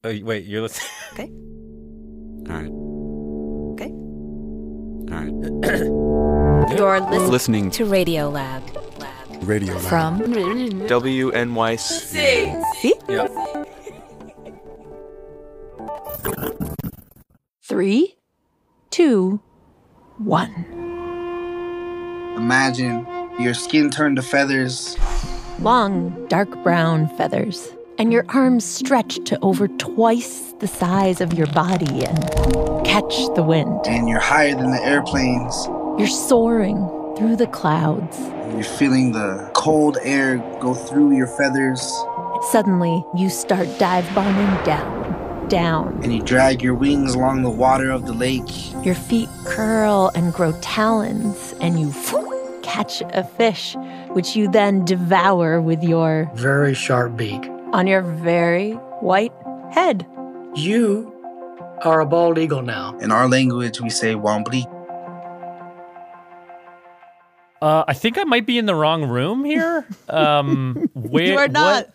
Oh, wait, you're listening. Okay. All right. Okay. All right. You're listening to Radiolab. Radiolab. From WNYC. See? Yep. 3, 2, 1. Imagine your skin turned to feathers. Long, dark brown feathers. And your arms stretch to over twice the size of your body and catch the wind. And you're higher than the airplanes. You're soaring through the clouds. You're feeling the cold air go through your feathers. Suddenly, you start dive bombing down. And you drag your wings along the water of the lake. Your feet curl and grow talons, and you catch a fish, which you then devour with your very sharp beak on your very white head. You are a bald eagle now. In our language, we say wambli. I think I might be in the wrong room here. Where, you are not.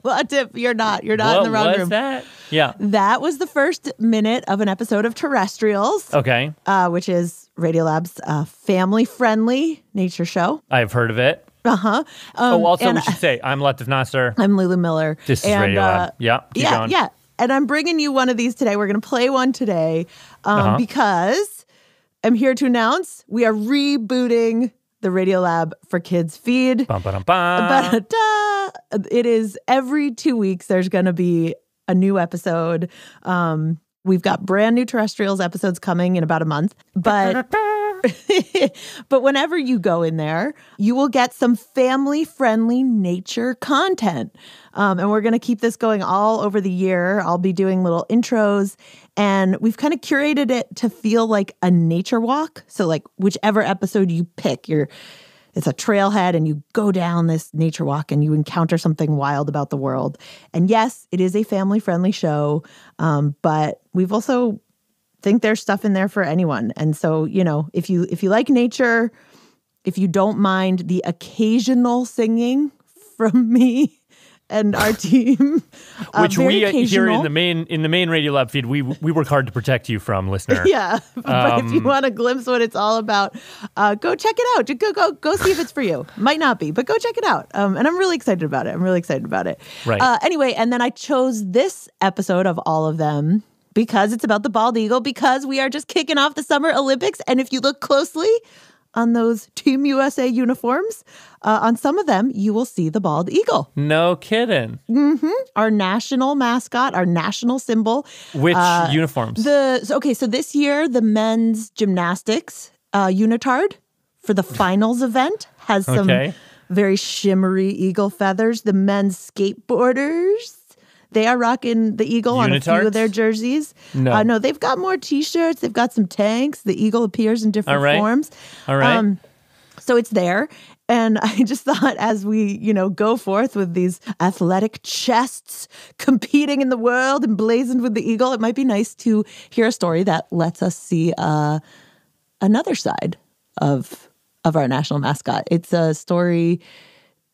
You're not. You're not in the wrong room. What was that? Yeah. That was the first minute of an episode of Terrestrials. Okay. Which is Radiolab's family-friendly nature show. I've heard of it. Uh-huh. Also, we should say, I'm Latif Nasser. I'm Lulu Miller. This is Radiolab. Keep going. Yeah. And I'm bringing you one of these today. We're going to play one today because I'm here to announce we are rebooting the Radiolab for Kids feed. It is every 2 weeks there's going to be a new episode. We've got brand new Terrestrials episodes coming in about a month. But but whenever you go in there, you will get some family-friendly nature content. And we're going to keep this going all over the year. I'll be doing little intros. And we've kind of curated it to feel like a nature walk. So like whichever episode you pick, it's a trailhead and you go down this nature walk and you encounter something wild about the world. And yes, it is a family-friendly show, but we've also think there's stuff in there for anyone. And so, if you like nature, if you don't mind the occasional singing from me and our team, which we here in the main Radiolab feed, we work hard to protect you from, listener. Yeah, but if you want a glimpse what it's all about, go check it out. Go see if it's for you. Might not be, but go check it out. And I'm really excited about it. Right. Anyway, and then I chose this episode of all of them because it's about the bald eagle, because we are just kicking off the Summer Olympics. And if you look closely on those Team USA uniforms, on some of them, you will see the bald eagle. No kidding. Mm-hmm. Our national mascot, our national symbol. Which uniforms? So this year, the men's gymnastics unitard for the finals event has some very shimmery eagle feathers. The men's skateboarders, they are rocking the eagle on a few of their jerseys. No, they've got more T-shirts. They've got some tanks. The eagle appears in different forms. All right. So it's there. And I just thought as we, go forth with these athletic chests competing in the world emblazoned with the eagle, it might be nice to hear a story that lets us see another side of our national mascot. It's a story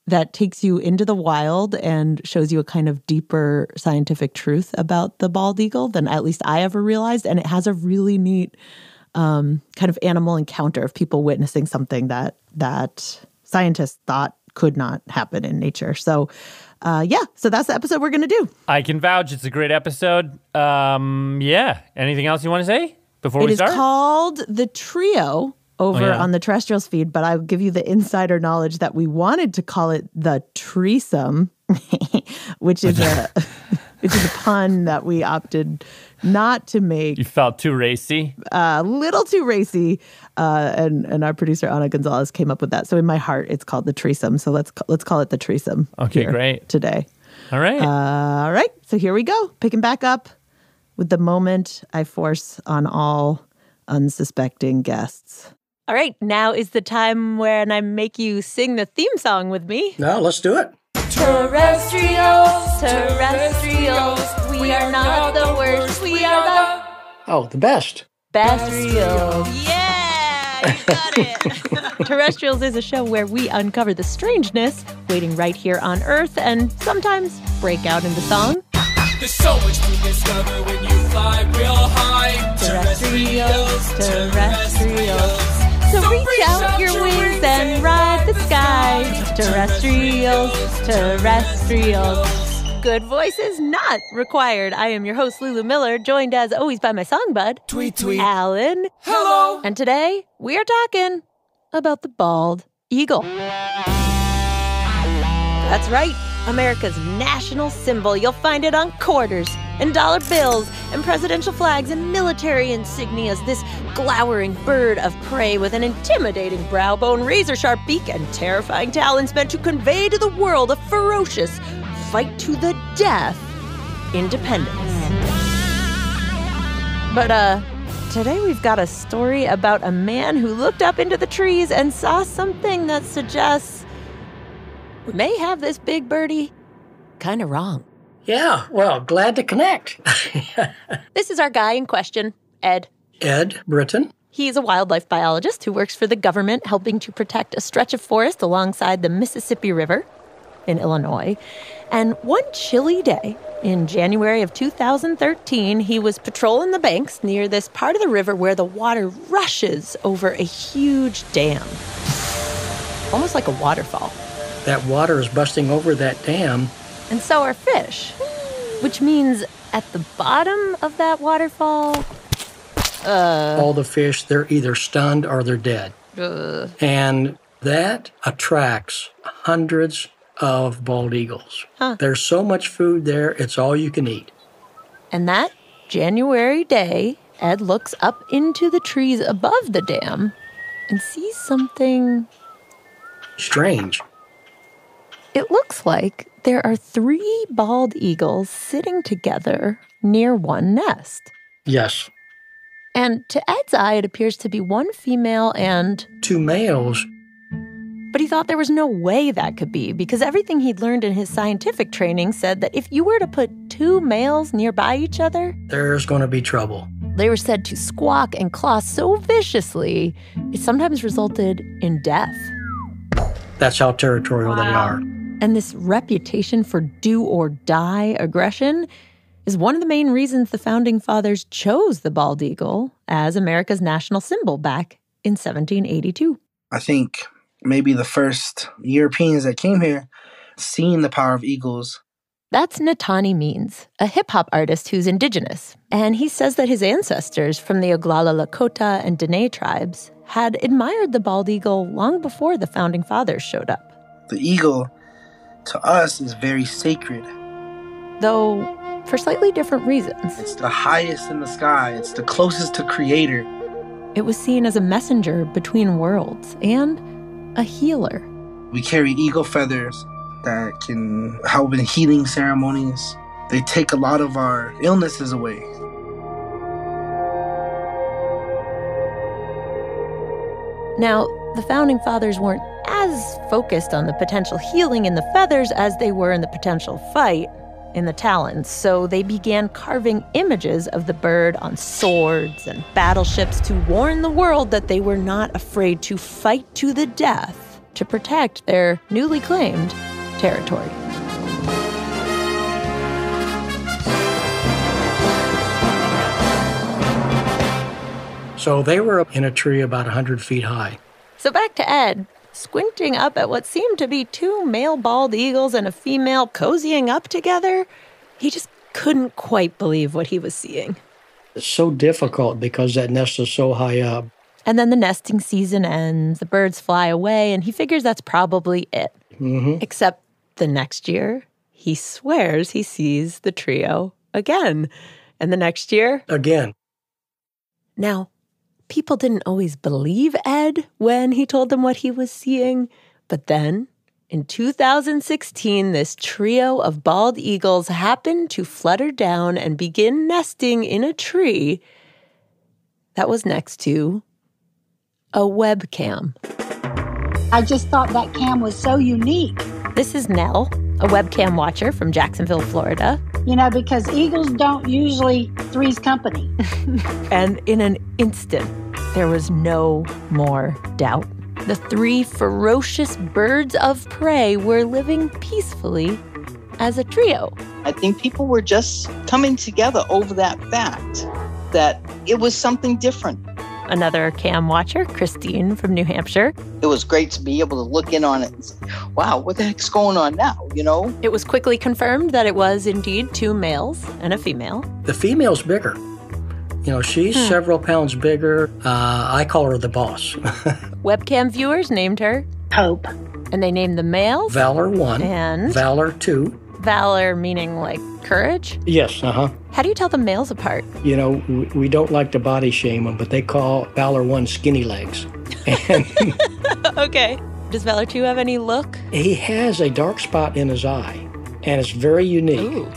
that takes you into the wild and shows you a kind of deeper scientific truth about the bald eagle than at least I ever realized. And it has a really neat kind of animal encounter of people witnessing something that scientists thought could not happen in nature. So, so that's the episode we're going to do. I can vouch. It's a great episode. Anything else you want to say before we start? It is called The Trio over on the Terrestrials feed, but I'll give you the insider knowledge that we wanted to call it the Threesome, which is a pun that we opted not to make. You felt too racy? A little too racy, and our producer Ana González came up with that. So in my heart, it's called the Threesome. So let's call it the Threesome. Okay, great. Today. All right. All right. So here we go. Picking back up with the moment I force on all unsuspecting guests. All right, now is the time when I make you sing the theme song with me. No, let's do it. Terrestrials, we are not the worst, we are the best. Terrestrials. Yeah, you got it. Terrestrials is a show where we uncover the strangeness waiting right here on Earth and sometimes break out into song. There's so much to discover when you fly real high. Terrestrials, terrestrials. So reach out your wings and ride the sky. Terrestrials, terrestrials. Good voices not required. I am your host, Lulu Miller, joined as always by my song bud, Tweet, tweet. Alan. Hello. And today, we are talking about the bald eagle. That's right, America's national symbol. You'll find it on quarters and dollar bills and presidential flags and military insignias. This glowering bird of prey with an intimidating brow bone, razor-sharp beak, and terrifying talons meant to convey to the world a ferocious fight to the death independence. But today we've got a story about a man who looked up into the trees and saw something that suggests we may have this big birdie kind of wrong. Yeah, well, glad to connect. This is our guy in question, Ed. Ed Britton. He's a wildlife biologist who works for the government helping to protect a stretch of forest alongside the Mississippi River in Illinois. And one chilly day in January of 2013, he was patrolling the banks near this part of the river where the water rushes over a huge dam. Almost like a waterfall. That water is busting over that dam. And so are fish, which means at the bottom of that waterfall, all the fish, they're either stunned or they're dead. And that attracts hundreds of bald eagles. There's so much food there, it's all you can eat. And that January day, Ed looks up into the trees above the dam and sees something strange. It looks like there are 3 bald eagles sitting together near one nest. Yes. And to Ed's eye, it appears to be 1 female and 2 males. But he thought there was no way that could be because everything he'd learned in his scientific training said that if you were to put 2 males nearby each other, there's going to be trouble. They were said to squawk and claw so viciously, it sometimes resulted in death. That's how territorial they are. And this reputation for do-or-die aggression is one of the main reasons the Founding Fathers chose the bald eagle as America's national symbol back in 1782. I think maybe the first Europeans that came here seen the power of eagles. That's Natani Means, a hip-hop artist who's indigenous. And he says that his ancestors from the Oglala Lakota and Dene tribes had admired the bald eagle long before the Founding Fathers showed up. The eagle, to us, is very sacred. Though, for slightly different reasons. It's the highest in the sky. It's the closest to Creator. It was seen as a messenger between worlds and a healer. We carry eagle feathers that can help in healing ceremonies. They take a lot of our illnesses away. Now, the Founding Fathers weren't as focused on the potential healing in the feathers as they were in the potential fight in the talons, so they began carving images of the bird on swords and battleships to warn the world that they were not afraid to fight to the death to protect their newly claimed territory. So they were up in a tree about 100 feet high. So back to Ed, squinting up at what seemed to be 2 male bald eagles and a female cozying up together. He just couldn't quite believe what he was seeing. It's so difficult because that nest is so high up. And then the nesting season ends, the birds fly away, and he figures that's probably it. Mm-hmm. Except the next year, he swears he sees the trio again. And the next year? Again. Now, people didn't always believe Ed when he told them what he was seeing. But then, in 2016, this trio of bald eagles happened to flutter down and begin nesting in a tree that was next to a webcam. I just thought that cam was so unique. This is Nell, a webcam watcher from Jacksonville, Florida. You know, because eagles don't usually three's company. And in an instant, there was no more doubt. The 3 ferocious birds of prey were living peacefully as a trio. I think people were just coming together over that fact that it was something different. Another cam watcher, Christine from New Hampshire. It was great to be able to look in on it and say, wow, what the heck's going on now, you know? It was quickly confirmed that it was indeed 2 males and a female. The female's bigger. You know, she's several pounds bigger. I call her the boss. Webcam viewers named her Hope. And they named the males Valor 1 and Valor 2. Valor meaning like courage? Yes, How do you tell the males apart? You know, we don't like to body shame them, but they call Valor 1 skinny legs. And okay. Does Valor 2 have any look? He has a dark spot in his eye, and it's very unique. Ooh.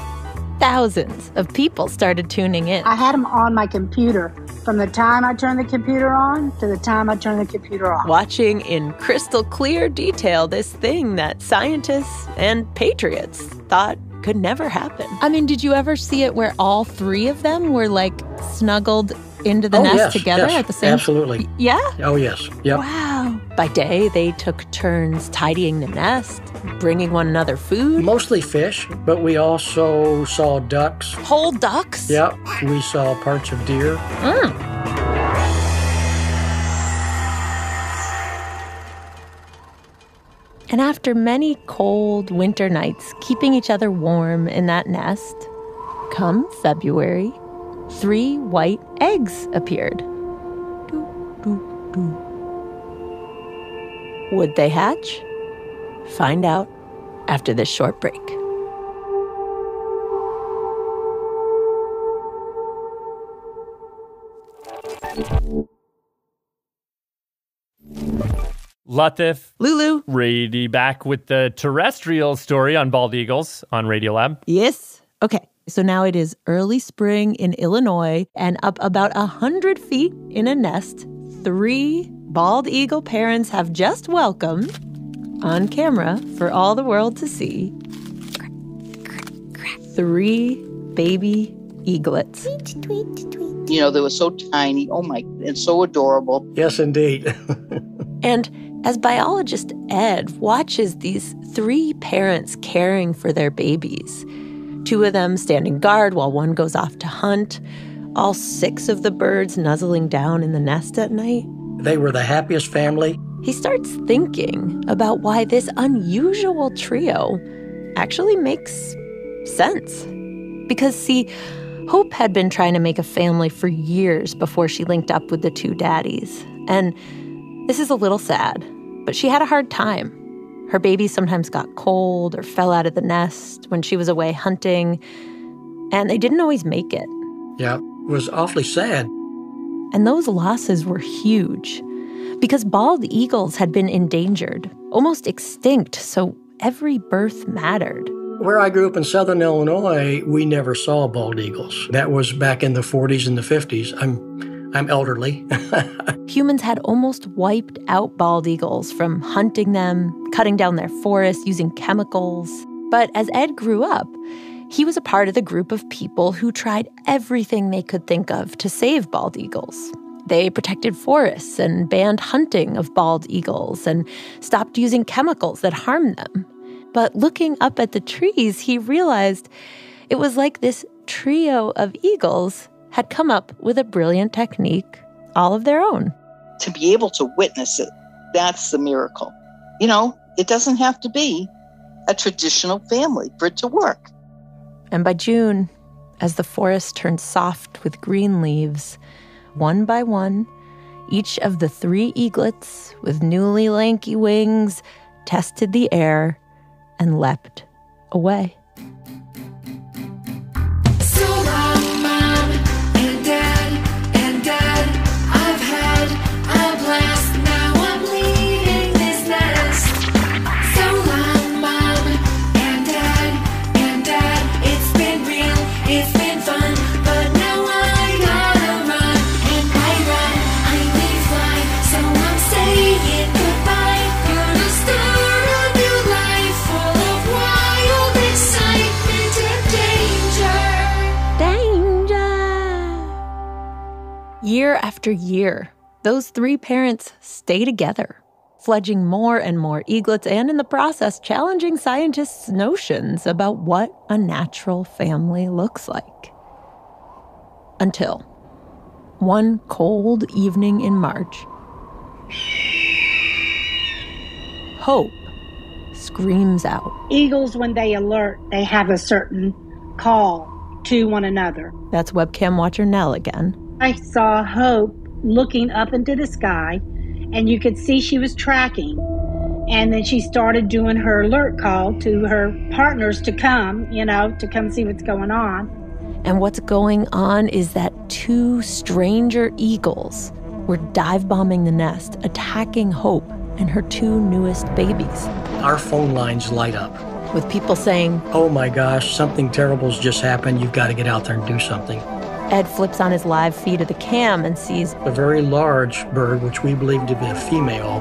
Thousands of people started tuning in. I had them on my computer from the time I turned the computer on to the time I turned the computer off. Watching in crystal clear detail this thing that scientists and patriots thought could never happen. I mean, did you ever see it where all 3 of them were like snuggled into the nest together at the same time? Absolutely. Yeah? Oh, yes. Yep. Wow. By day, they took turns tidying the nest, bringing one another food. Mostly fish, but we also saw ducks. Whole ducks? Yep. We saw parts of deer. And after many cold winter nights, keeping each other warm in that nest, come February, 3 white eggs appeared. Would they hatch? Find out after this short break. Latif. Lulu. Rady back with the Terrestrials story on bald eagles on Radiolab. Yes. Okay. So now it is early spring in Illinois, and up about 100 feet in a nest, 3 bald eagle parents have just welcomed, on camera for all the world to see, 3 baby eaglets. You know, they were so tiny. Oh my, and so adorable. Yes, indeed. And as biologist Ed watches these 3 parents caring for their babies, 2 of them standing guard while one goes off to hunt, all 6 of the birds nuzzling down in the nest at night. They were the happiest family. He starts thinking about why this unusual trio actually makes sense. Because, see, Hope had been trying to make a family for years before she linked up with the 2 daddies. And this is a little sad, but she had a hard time. Her baby sometimes got cold or fell out of the nest when she was away hunting, and they didn't always make it. Yeah, it was awfully sad. And those losses were huge because bald eagles had been endangered, almost extinct, so every birth mattered. Where I grew up in southern Illinois, we never saw bald eagles. That was back in the 40s and the 50s. I'm elderly. Humans had almost wiped out bald eagles from hunting them, cutting down their forests, using chemicals. But as Ed grew up, he was a part of the group of people who tried everything they could think of to save bald eagles. They protected forests and banned hunting of bald eagles and stopped using chemicals that harmed them. But looking up at the trees, he realized it was like this trio of eagles had come up with a brilliant technique all of their own. To be able to witness it, that's the miracle. You know, it doesn't have to be a traditional family for it to work. And by June, as the forest turned soft with green leaves, one by one, each of the 3 eaglets with newly lanky wings tested the air and leapt away. So long, Mom and Dad, I've had a blast. Now I'm leaving this nest. So long, Mom and Dad, it's been real, it's been fun, but now I gotta run, and I fly, so I'm saying goodbye. Gonna start a new life full of wild excitement and danger. Year after year, those 3 parents stay together. fledging more and more eaglets, and in the process, challenging scientists' notions about what a natural family looks like. Until one cold evening in March, Hope screams out. Eagles, when they alert, they have a certain call to one another. That's webcam watcher Nell again. I saw Hope looking up into the sky, and you could see she was tracking. And then she started doing her alert call to her partners to come, to come see what's going on. And what's going on is that two stranger eagles were dive bombing the nest, attacking Hope and her two newest babies. Our phone lines light up. With people saying, "Oh my gosh, something terrible's just happened. You've got to get out there and do something." Ed flips on his live feed of the cam and sees a very large bird, which we believe to be a female,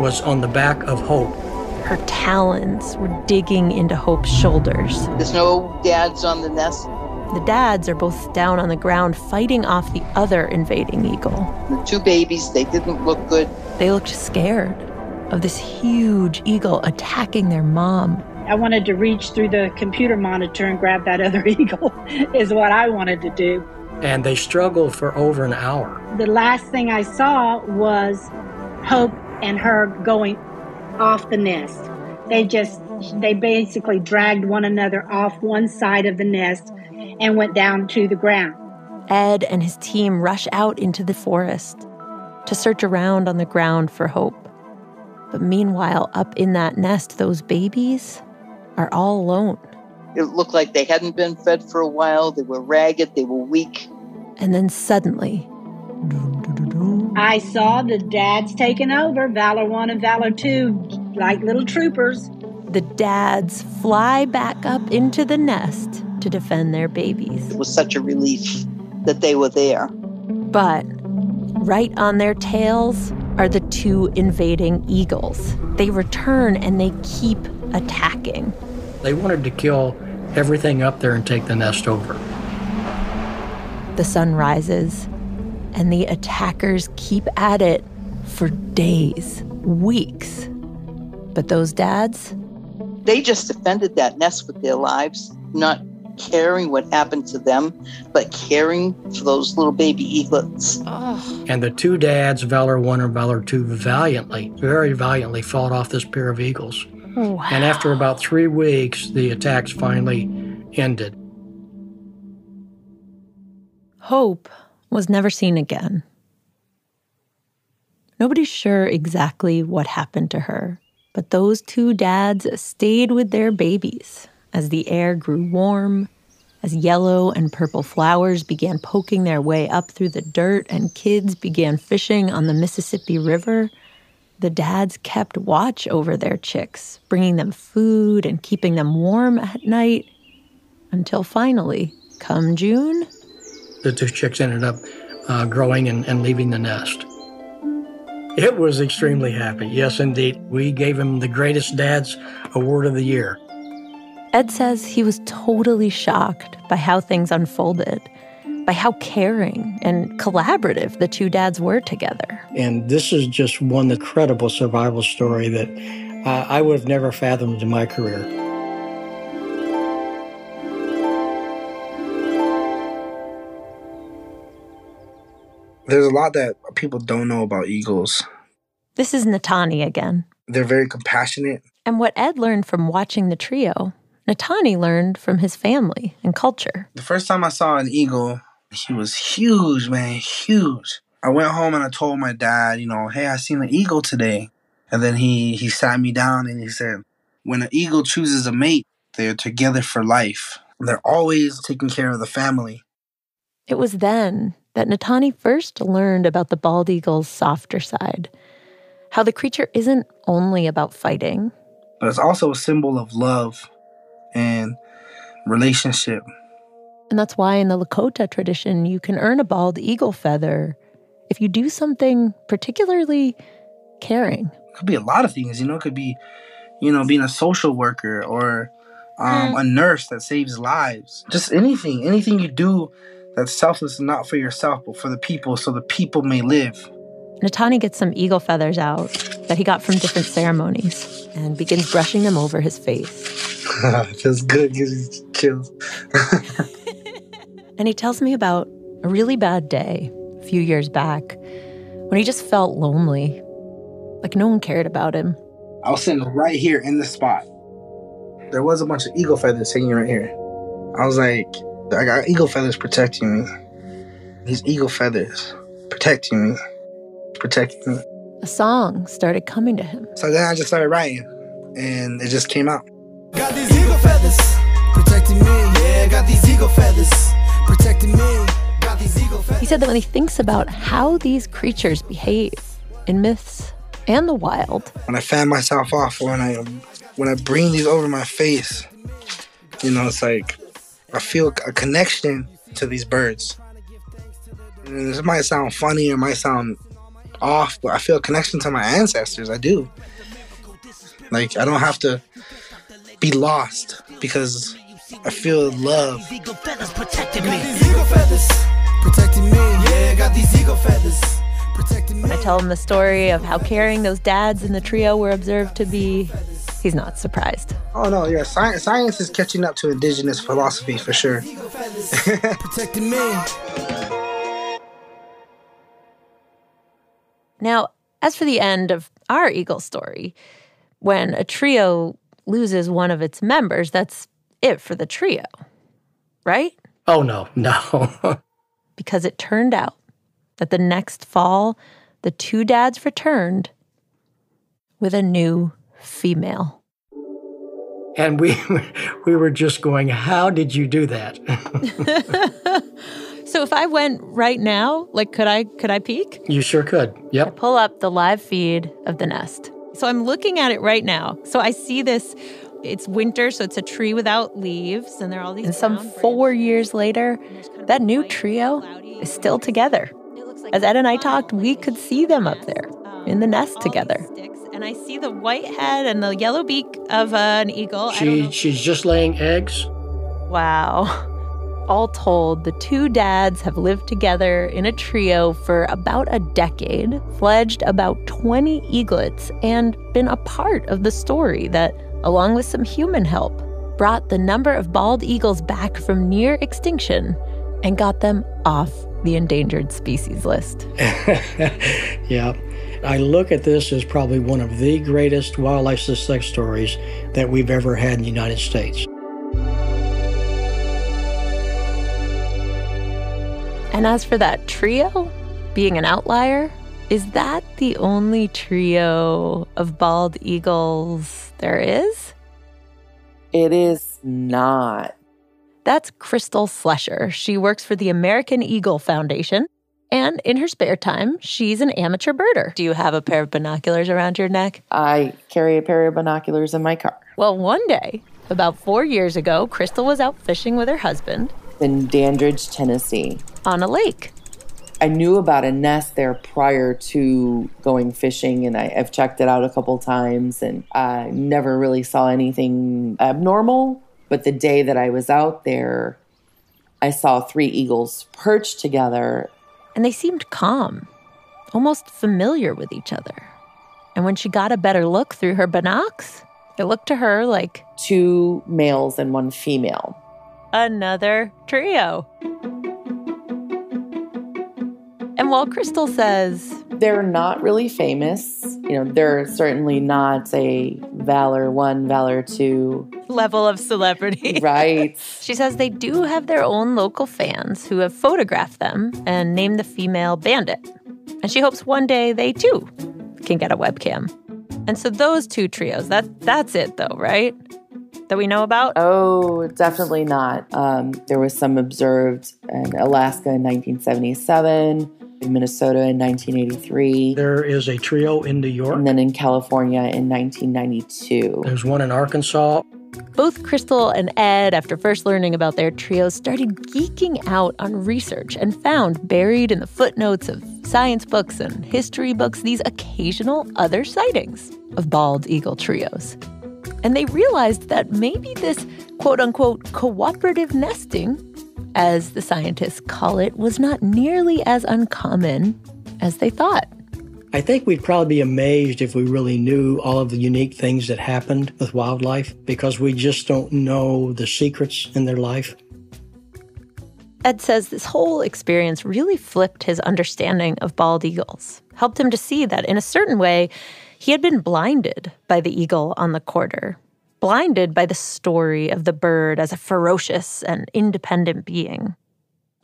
was on the back of Hope. Her talons were digging into Hope's shoulders. There's no dads on the nest. The dads are both down on the ground fighting off the other invading eagle. The two babies, they didn't look good. They looked scared of this huge eagle attacking their mom. I wanted to reach through the computer monitor and grab that other eagle, is what I wanted to do. And they struggled for over an hour. The last thing I saw was Hope and her going off the nest. They basically dragged one another off one side of the nest and went down to the ground. Ed and his team rush out into the forest to search around on the ground for Hope. But meanwhile, up in that nest, those babies are all alone. It looked like they hadn't been fed for a while. They were ragged. They were weak. And then suddenly, I saw the dads taking over, Valor 1 and Valor 2, like little troopers. The dads fly back up into the nest to defend their babies. It was such a relief that they were there. But right on their tails are the two invading eagles. They return and they keep attacking. They wanted to kill everything up there and take the nest over. The sun rises, and the attackers keep at it for days, weeks. But those dads? They just defended that nest with their lives, not caring what happened to them, but caring for those little baby eaglets. Oh. And the two dads, Valor 1 and Valor 2, very valiantly fought off this pair of eagles. Wow. And after about 3 weeks, the attacks finally ended. Hope was never seen again. Nobody's sure exactly what happened to her, but those two dads stayed with their babies as the air grew warm, as yellow and purple flowers began poking their way up through the dirt and kids began fishing on the Mississippi River. The dads kept watch over their chicks, bringing them food and keeping them warm at night, until finally, come June, the two chicks ended up growing and leaving the nest. It was extremely happy. Yes, indeed. We gave him the Greatest Dads Award of the Year. Ed says he was totally shocked by how things unfolded, by how caring and collaborative the two dads were together. And this is just one incredible survival story that I would have never fathomed in my career. There's a lot that people don't know about eagles. This is Natalia again. They're very compassionate. And what Ed learned from watching the trio, Natalia learned from his family and culture. The first time I saw an eagle, he was huge, man, huge. I went home and I told my dad, hey, I seen an eagle today. And then he sat me down and he said, when an eagle chooses a mate, they're together for life. They're always taking care of the family. It was then that Natalia first learned about the bald eagle's softer side, how the creature isn't only about fighting. But it's also a symbol of love and relationship. And that's why in the Lakota tradition, you can earn a bald eagle feather if you do something particularly caring. It could be a lot of things, It could be, being a social worker or a nurse that saves lives. Just anything you do that's selfless and not for yourself, but for the people, so the people may live. Natani gets some eagle feathers out that he got from different ceremonies and begins brushing them over his face. It feels good, gives you chills. And he tells me about a really bad day a few years back when he just felt lonely, like no one cared about him. I was sitting right here in the spot. There was a bunch of eagle feathers hanging right here. I was like, I got eagle feathers protecting me. These eagle feathers protecting me. A song started coming to him. So then I just started writing, and it just came out. Got these eagle feathers protecting me. Yeah, got these eagle feathers protecting me. Got these eagle feathers. He said that when he thinks about how these creatures behave in myths and the wild, When I fan myself off, when I bring these over my face, it's like I feel a connection to these birds. And this might sound funny or might sound off, but I feel a connection to my ancestors. I do. Like, I don't have to be lost because I feel love. Eagle feathers protecting me. Got these eagle feathers protecting me. Yeah, got these eagle feathers protecting me. when I tell him the story of how caring those dads in the trio were observed to be, he's not surprised. Oh, no, yeah. Science is catching up to indigenous philosophy for sure. Protecting me. Now, as for the end of our eagle story, when a trio loses one of its members, that's it for the trio, right? Oh, no. Because it turned out that the next fall, the two dads returned with a new female. And we were just going, how did you do that? So if I went right now, like, could I peek? You sure could. Yep. I pull up the live feed of the nest. So I'm looking at it right now. So I see this. It's winter, so it's a tree without leaves, and there are all these. And some 4 years later, that new trio is still together. As Ed and I talked, we could see them up there in the nest together. And I see the white head and the yellow beak of an eagle. She's just laying eggs. Wow. All told, the two dads have lived together in a trio for about a decade, fledged about 20 eaglets, and been a part of the story that, along with some human help, brought the number of bald eagles back from near extinction and got them off the endangered species list. Yeah. I look at this as probably one of the greatest wildlife success stories that we've ever had in the United States. And as for that trio being an outlier, is that the only trio of bald eagles there is? It is not. That's Crystal Flesher. She works for the American Eagle Foundation. And in her spare time, she's an amateur birder. Do you have a pair of binoculars around your neck? I carry a pair of binoculars in my car. Well, one day, about 4 years ago, Crystal was out fishing with her husband. In Dandridge, Tennessee. On a lake. I knew about a nest there prior to going fishing, and I've checked it out a couple times, and I never really saw anything abnormal. But the day that I was out there, I saw 3 eagles perched together. And they seemed calm, almost familiar with each other. And when she got a better look through her binocs, it looked to her like 2 males and 1 female. Another trio. And while Crystal says they're not really famous, they're certainly not a Valor 1, Valor 2 level of celebrity. Right. She says they do have their own local fans who have photographed them and named the female Bandit. And she hopes one day they too can get a webcam. And so those 2 trios, that's it though, right? That we know about? Oh, definitely not. There was some observed in Alaska in 1977, in Minnesota in 1983. There is a trio in New York. And then in California in 1992. There's one in Arkansas. Both Crystal and Ed, after first learning about their trios, started geeking out on research and found buried in the footnotes of science books and history books these occasional other sightings of bald eagle trios. And they realized that maybe this quote-unquote cooperative nesting, as the scientists call it, was not nearly as uncommon as they thought. I think we'd probably be amazed if we really knew all of the unique things that happened with wildlife because we just don't know the secrets in their life. Ed says this whole experience really flipped his understanding of bald eagles, helped him to see that in a certain way, he had been blinded by the eagle on the quarter, blinded by the story of the bird as a ferocious and independent being.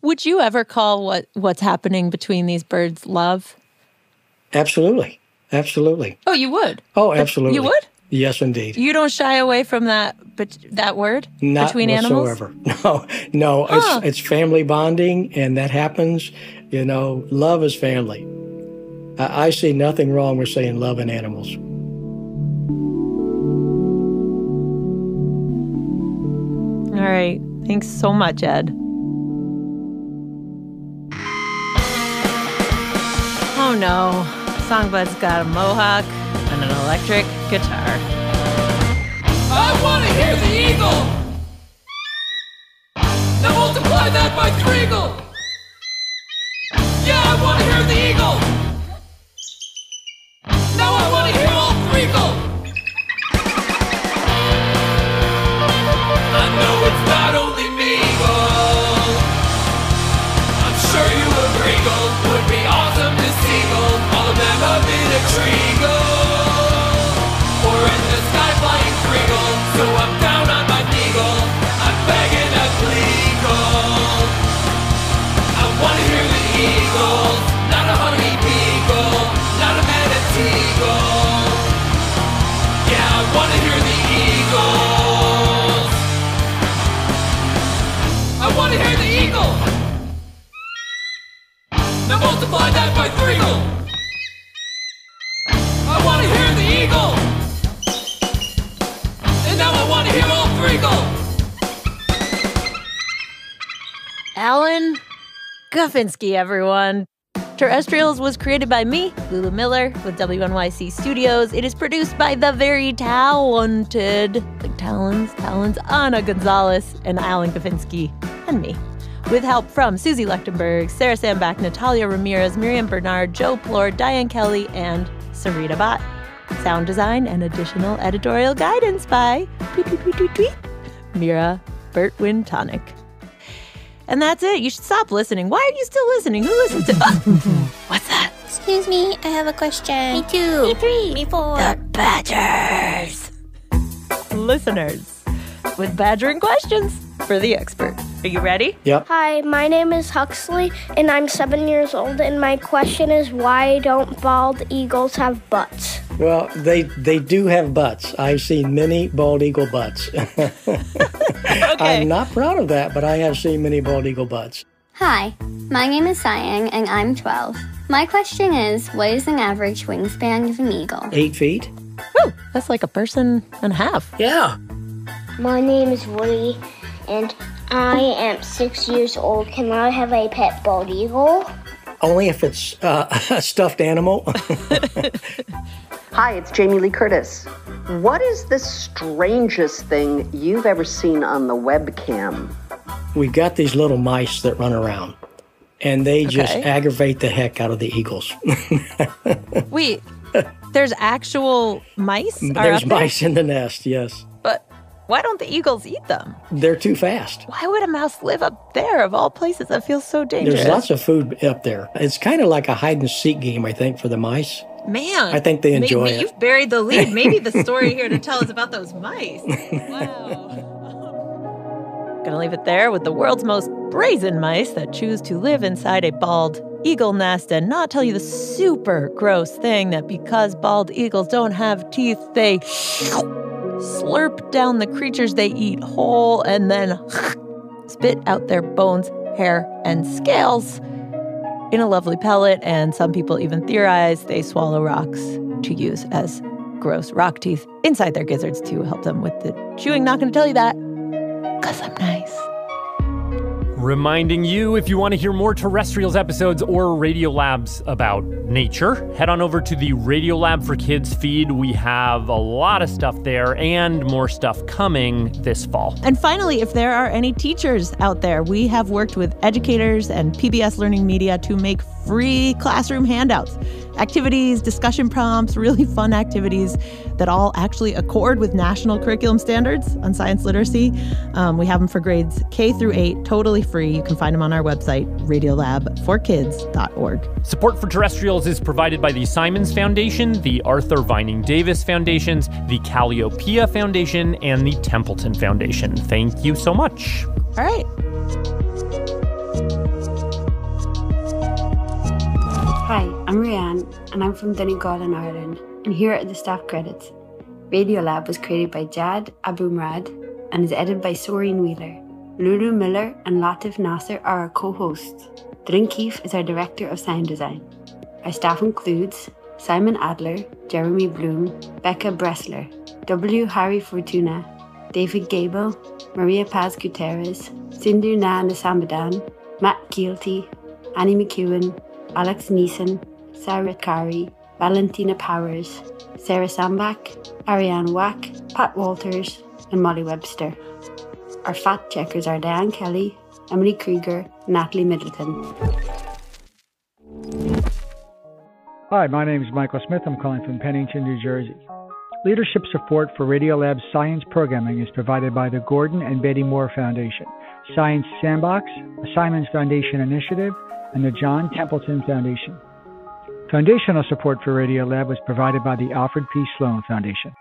Would you ever call what's happening between these birds love? Absolutely. Absolutely. Oh, you would? Oh, absolutely. You would? Yes, indeed. You don't shy away from that word Not between whatsoever. animals? No. It's family bonding, and that happens. Love is family. I see nothing wrong with saying love in animals. All right. Thanks so much, Ed. Oh, no. Songbud's got a mohawk and an electric guitar. I want to hear the eagle! Now multiply that by threeagle! Yeah, I want to hear the eagle! Now I want to hear all threeagle! I know it's not only meagle. I'm sure you agree, gold would be awesome to see gold. All of them up in a treagle, or in the sky flying threeagle. So I'm down on my kneegle, I'm begging a gleegle. I want to hear the eagles, not a honey beagle, not a manatee eagle. Yeah, I want to hear the eagles. I want to hear the eagle. Now multiply that by threeagle. I want to hear the eagle. And now I want to hear all threeagle. Alan Goffinski, everyone. Terrestrials was created by me, Lulu Miller, with WNYC Studios. It is produced by the very talented, talons, Ana González and Alan Goffinski, and me. With help from Suzie Lechtenberg, Sarah Sandbach, Natalia Ramirez, Miriam Bernard, Joe Plord, Diane Kelly, and Sarita Bhatt. Sound design and additional editorial guidance by Mira Bertwin-Tonic. And that's it. You should stop listening. Why are you still listening? Who listens to... What's that? Excuse me, I have a question. Me too. Me three. Me four. The Badgers. Listeners with badgering questions for the expert. Are you ready? Yep. Hi, my name is Huxley, and I'm 7 years old, and my question is, why don't bald eagles have butts? Well, they do have butts. I've seen many bald eagle butts. Okay. I'm not proud of that, but I have seen many bald eagle butts. Hi, my name is Sayang, and I'm 12. My question is, what is an average wingspan of an eagle? 8 feet. Woo, that's like a person and a half. Yeah. My name is Woody, and I am 6 years old. Can I have a pet bald eagle? Only if it's a stuffed animal. Hi, it's Jamie Lee Curtis. What is the strangest thing you've ever seen on the webcam? We've got these little mice that run around, and they just aggravate the heck out of the eagles. Wait, there's actual mice? There's mice in the nest, yes. But why don't the eagles eat them? They're too fast. Why would a mouse live up there, of all places? That feels so dangerous. There's lots of food up there. It's kind of like a hide-and-seek game, I think, for the mice. Man. I think they enjoy it. You've buried the lead. Maybe the story here to tell is about those mice. Wow. Gonna leave it there with the world's most brazen mice that choose to live inside a bald eagle nest and not tell you the super gross thing that because bald eagles don't have teeth, they slurp down the creatures they eat whole and then spit out their bones, hair, and scales in a lovely pellet, and some people even theorize they swallow rocks to use as gross rock teeth inside their gizzards to help them with the chewing. Not going to tell you that, because I'm nice. Reminding you, if you want to hear more Terrestrials episodes or Radiolabs about nature, head on over to the Radiolab for Kids feed. We have a lot of stuff there and more stuff coming this fall. And finally, if there are any teachers out there, we have worked with educators and PBS Learning Media to make free classroom handouts, activities, discussion prompts, really fun activities that all actually accord with national curriculum standards on science literacy. We have them for grades K through 8, totally free. You can find them on our website, radiolabforkids.org. Support for Terrestrials is provided by the Simons Foundation, the Arthur Vining Davis Foundations, the Calliopeia Foundation, and the Templeton Foundation. Thank you so much. All right. Hi, I'm Rianne, and I'm from Donegal in Ireland, and here are the staff credits. Radiolab was created by Jad Abumrad and is edited by Soreen Wheeler. Lulu Miller and Latif Nasser are our co-hosts. Drin Keefe is our director of sound design. Our staff includes Simon Adler, Jeremy Bloom, Becca Bressler, W. Harry Fortuna, David Gable, Maria Paz Gutierrez, Sindhu Na Nasamadan, Matt Keelty, Annie McEwen, Alex Neeson, Sarah Kari, Valentina Powers, Sarah Sandbach, Ariane Wack, Pat Walters, and Molly Webster. Our fact checkers are Diane Kelly, Emily Krieger, and Natalie Middleton. Hi, my name is Michael Smith. I'm calling from Pennington, New Jersey. Leadership support for Radiolab's science programming is provided by the Gordon and Betty Moore Foundation, Science Sandbox, the Simons Foundation Initiative, and the John Templeton Foundation. Foundational support for Radiolab was provided by the Alfred P. Sloan Foundation.